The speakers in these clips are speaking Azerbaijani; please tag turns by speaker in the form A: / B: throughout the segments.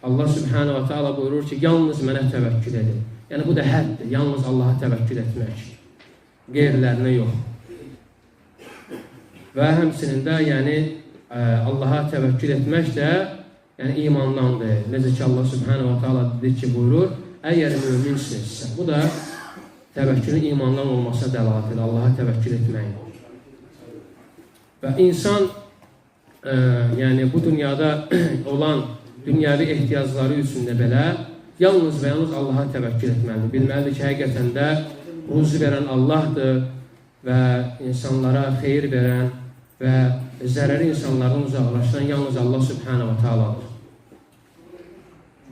A: Allah Subhanahu wa Ta'ala buyurur ki, yalnız mənə təvəkkül edin. Yəni bu da həddir, yalnız Allaha təvəkkül etmək, qeyrilərinə yox. Və həmçinin də yəni Allaha təvəkkül etmək də yəni imandandır. Necə ki Allah Subhanahu wa Ta'ala dedi ki, buyurur, əgər müminsinizsə, bu da təvəkkülün imandan olmasına dəlalət edir, Allaha təvəkkül etməyin. Və insan yəni bu dünyada olan dünyəvi ehtiyacları üçün də belə yalnız və yalnız Allaha təvəkkül etməlidir. Bilməlidir ki, həqiqətən də ruzi verən Allahdır və insanlara xeyir verən və zərəri insanlardan uzaqlaşdıran yalnız Allah Subhanahu wa Ta'aladır.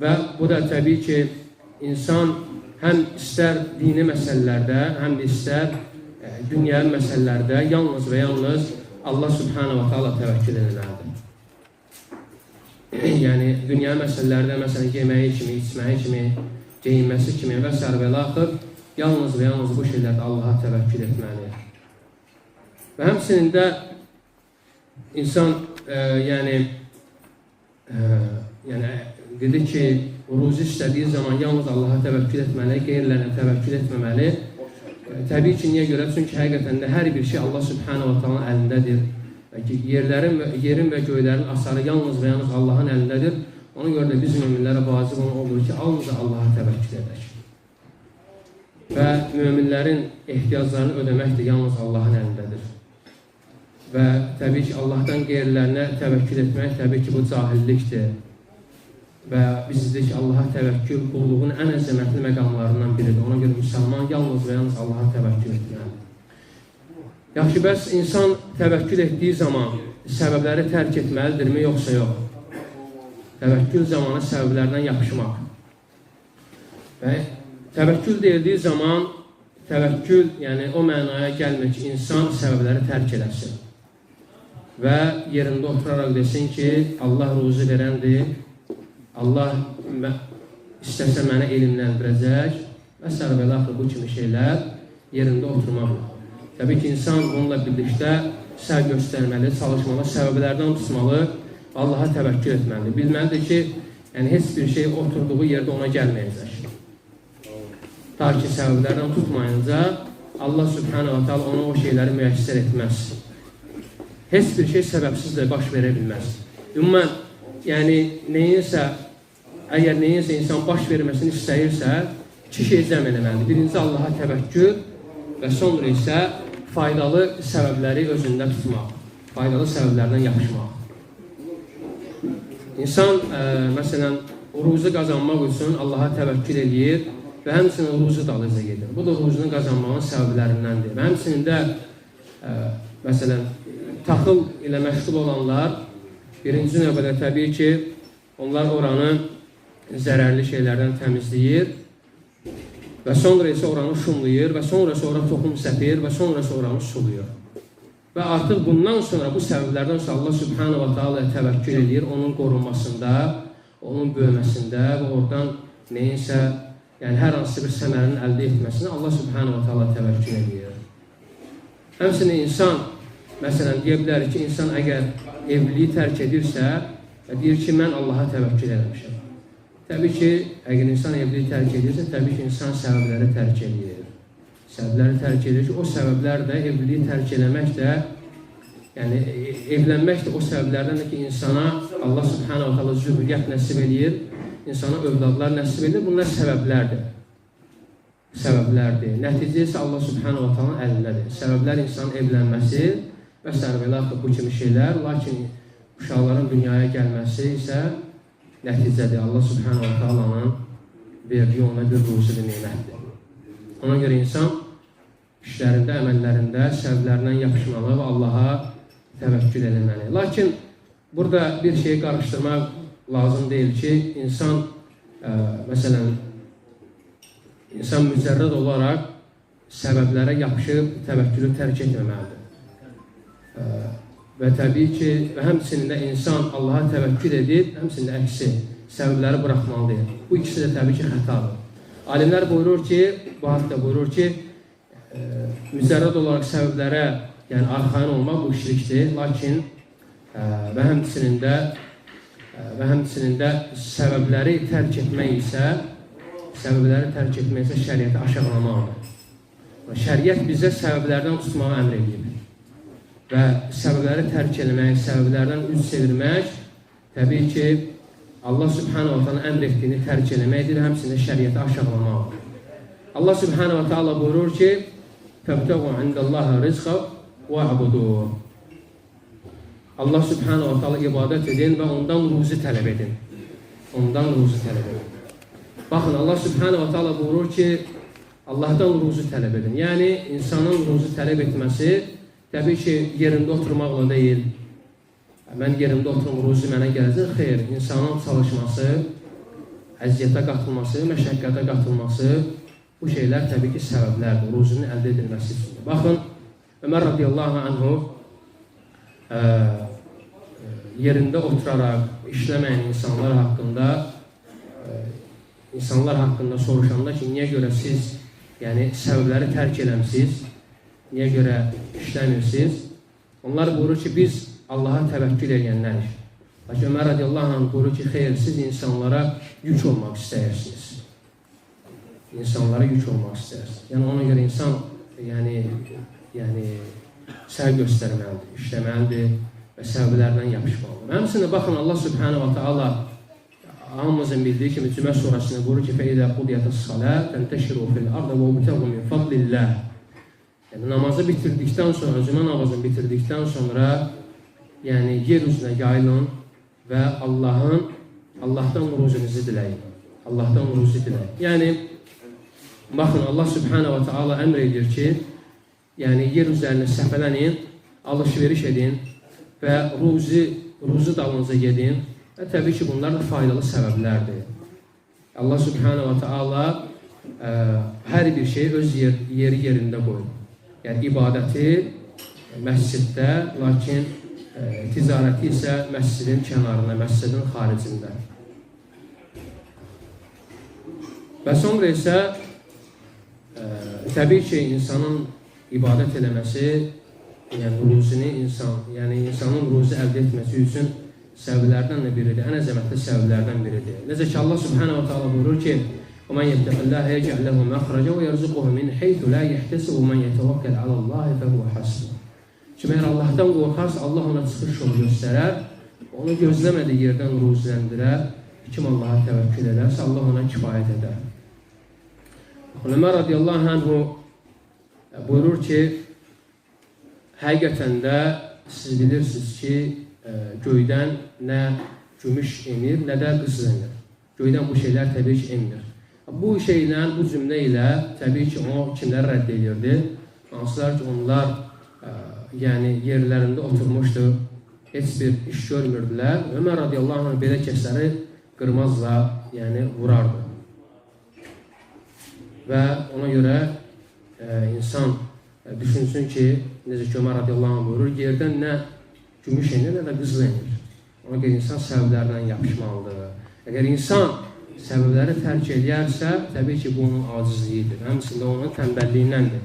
A: Və bu da təbii ki, insan həm istər dini məsələlərdə, həm də istər dünyəvi məsələlərdə yalnız və yalnız Allah Subhanahu wa Ta'ala təvəkkül edilməlidir. Yəni, dünya məsələlərdə, məsələn, yeməyi kimi, içməyi kimi, geyinməsi kimi və s. və laxır, yalnız və yalnız bu şeylərdə Allaha təvəkkül etməlidir. Və həmçinin də insan, yəni dedi ki, ruzi istədiyi zaman yalnız Allaha təvəkkül etməli, qeyrilərinə təvəkkül etməməli. Təbii ki, niyə görə? Çünki həqiqətən də hər bir şey Allah Subhanahu wa Ta'ala əlindədir. Yerin və göylərin asarı yalnız və yalnız Allahın əlindədir. Ona görə də biz müminlərə vacib olur ki, yalnız Allaha təvəkkül edək. Və müminlərin ehtiyaclarını ödəmək də yalnız Allahın əlindədir. Və təbii ki, Allahdan qeyrilərinə təvəkkül etmək təbii ki, bu cahillikdir. Və biz dedik ki, Allaha təvəkkül qulluğun ən əzəmətli məqamlarından biridir. Ona görə müsəlman yalnız və yalnız Allaha təvəkkül etməlidir. Yaxşı, bəs insan təvəkkül etdiyi zaman səbəbləri tərk etməlidirmi, yoxsa yox? Təvəkkül zamanı səbəblərdən yapışmaq. Və təvəkkül deyildiyi zaman, təvəkkül, yəni o mənaya gəlmir ki, insan səbəbləri tərk eləsin. Və yerində oturaraq desin ki, Allah ruzi verəndir, Allah istəsə mənə elmləndirəcək və s. və laxır bu kimi şeylər yerində oturmaqdır. Təbii ki, insan onunla birlikdə səy göstərməli, çalışmalı, səbəblərdən tutmalı, Allaha təvəkkül etməlidir. Bilməlidir ki, yəni heç bir şey oturduğu yerdə ona gəlməyəcək. Ta ki, səbəblərdən tutmayınca Allah Subhanahu wa Ta'ala ona o şeyləri müəssər etməz. Heç bir şey səbəbsiz də baş verə bilməz. Ümumən, yəni əgər neyinsə insan baş verməsini istəyirsə, iki şey cəm eləməlidir. Birinci Allaha təvəkkül və sonra isə faydalı səbəbləri özündə tutmaq, faydalı səbəblərdən yapışmaq. İnsan, məsələn, ruzi qazanmaq üçün Allaha təvəkkül edir və həmçinin ruzi dalınca gedir. Bu da ruzini qazanmağın səbəblərindəndir. Və həmçinin də, məsələn, taxıl ilə məşğul olanlar, birinci növbədə təbii ki, onlar oranı zərərli şeylərdən təmizləyir və sonra isə oranı şumlayır və sonra toxum səpir və sonra oranı suluyur. Və artıq bundan sonra bu səbəblərdən sonra Allah Subhanahu wa Ta'ala təvəkkül edir, onun qorunmasında, onun böyüməsində və oradan neyinsə, yəni hər hansı bir səmərini əldə etməsində Allah Subhanahu wa Ta'ala təvəkkül edir. Həmçinin insan, məsələn, deyə bilər ki, insan əgər evliliyi tərk edirsə, deyir ki, mən Allaha təvəkkül etmişəm. Təbii ki, əgər insan evliliyi tərk edirsə, təbii ki, insan səbəbləri tərk edir. Səbəbləri tərk edir ki, o səbəblər də evliliyi tərk eləmək də, yəni evlənmək də o səbəblərdəndir ki, insana Allah Subhanahu wa Ta'ala zürriyyət nəsib edir, insana övladlar nəsib edir. Bunlar səbəblərdir. Səbəblərdir. Nəticə isə Allah Subhanahu wa Ta'ala əlindədir. Səbəblər insanın evlənməsi və sərbəlaxı bu kimi şeylər, lakin uşaqların dünyaya gəlməsi isə nəticədir. Allah Subhanahu wa Ta'ala'nın verdiyi ona bir ruzi bir nemətdir. Ona görə insan işlərində, əməllərində səbəblərindən yapışmalı və Allaha təvəkkül eləməli. Lakin burada bir şey qarışdırmaq lazım deyil ki, insan, məsələn, insan mücərrəd olaraq səbəblərə yapışıb təvəkkülü tərk etməməlidir. Və təbii ki, və həmçinin də insan Allaha təvəkkül edib, həmçinin də əksi səbəbləri buraxmalıdır. Bu ikisi də təbii ki, xətadır. Alimlər buyurur ki, bu haqda buyurur ki, mücərrəd olaraq səbəblərə, yəni arxayın olmaq bu şirkdir, lakin və həmçinin də və həmçinin də səbəbləri tərk etmək isə şəriəti aşağılamaqdır. Şəriət bizə səbəblərdən tutmağı əmr edir. Və səbəbləri tərk etmək, səbəblərdən üz çevirmək, təbii ki, Allah Subhanahu wa ta'ala əmr etdiyini tərk etməkdir, həmçinin şəriəti aşağılamaqdır. Allah Subhanahu wa ta'ala buyurur ki, "Təbtəğu indallahi rizqa va'buduhu." Allah Subhanahu wa ta'ala ibadət edin və ondan ruzi tələb edin. Baxın, Allah Subhanahu wa ta'ala buyurur ki, Allahdan ruzi tələb edin. Yəni, insanın ruzi tələb etməsi, təbii ki, yerində oturmaqla deyil. Mən yerimdə oturum, ruzi mənə gələcək. Xeyr, insanın çalışması, əziyyətə qatılması, məşəqqətə qatılması, bu şeylər təbii ki, səbəblərdir, ruzinin əldə edilməsi üçündür. Baxın, Ömər radiyallahu anhu yerində oturaraq işləməyən insanlar haqqında soruşanda ki, niyə görə siz səbəbləri tərk eləmsiniz, niyə görə işləmirsiniz? Onlar buyurur ki, biz Allaha təvəkkül edənlərik. Lakin Ömər radiyallahu anh buyurur ki, xeyr, siz insanlara yük olmaq istəyirsiniz. Yəni, ona görə insan səy göstərməlidir, işləməlidir və səbəblərdən yapışmalıdır. Həmçinin baxın, Allah Subhanahu wa ta'ala hamımızın bildiyi kimi Cümə surasında buyurur ki, فَإِذَا قُضِيَتَ الصَّلَاةِ تَنْتَشِرُوا فِي الْأَرْضِ وَابْتَغُوا مِنْ فَضْلِ اللّٰهِ. Yəni, namazı bitirdikdən sonra, Cümə namazını bitirdikdən sonra yer üzünə yayılın və Allahdan ruzinizi diləyin. Yəni, baxın, Allah Subhanahu wa ta'ala əmr edir ki, yer üzərində səfələnin, alış-veriş edin və ruzi dalınıza gedin və təbii ki, bunlar da faydalı səbəblərdir. Allah Subhanahu wa ta'ala hər bir şey öz yerində qoyur. Yəni, ibadəti məsciddə, lakin ticarəti isə məscidin kənarında, məscidin xaricində. Və sonra isə təbii ki, insanın ibadət eləməsi, insanın ruzi əldə etməsi üçün səbəblərdən də biridir, ən əzəmətli səbəblərdən biridir. Necə ki, Allah Subhanahu wa ta'ala buyurur ki, وَمَنْ يَتَّقِ اللّٰهَ يَجْعَلْ لَهُ مَخْرَجًا وَيَرْزُقْهُ مِنْ حَيْثُ لَا يَحْتَسِبُ وَمَنْ يَتَوَكَّلْ عَلَى اللّٰهِ فَهُوَ حَسْبُهُ. Kim əgər Allahdan qorxarsa, Allah ona çıxış yolu göstərər, onu gözləmədiyi yerdən ruziləndirər, kim Allaha təvəkkül edərsə, Allah ona kifayət edər. Ömər radiyallahu anhu buyurur ki, həqiqətən də siz bilirsiniz ki, göydən nə gümüş emir, nə də qızıl emir. Göydən bu şeylər təbii ki, emir. Bu şeylə, bu cümlə ilə təbii ki, o kimlər rədd edirdi? Hansılar ki, onlar yerlərində oturmuşdu, heç bir iş görmürdülər. Ömər radiyallahu anh belə kəsləri qırmazla vurardı. Və ona görə insan düşünsün ki, necə ki, Ömər radiyallahu anh buyurur, yerdən nə gümüş enir, nə də qızıl enir. Ona görə insan səbəblərdən yapışmalıdır. Əgər insan səbəbləri tərk edərsə, təbii ki, bu onun acizliyidir. Həmçində onun tənbəlliyindəndir.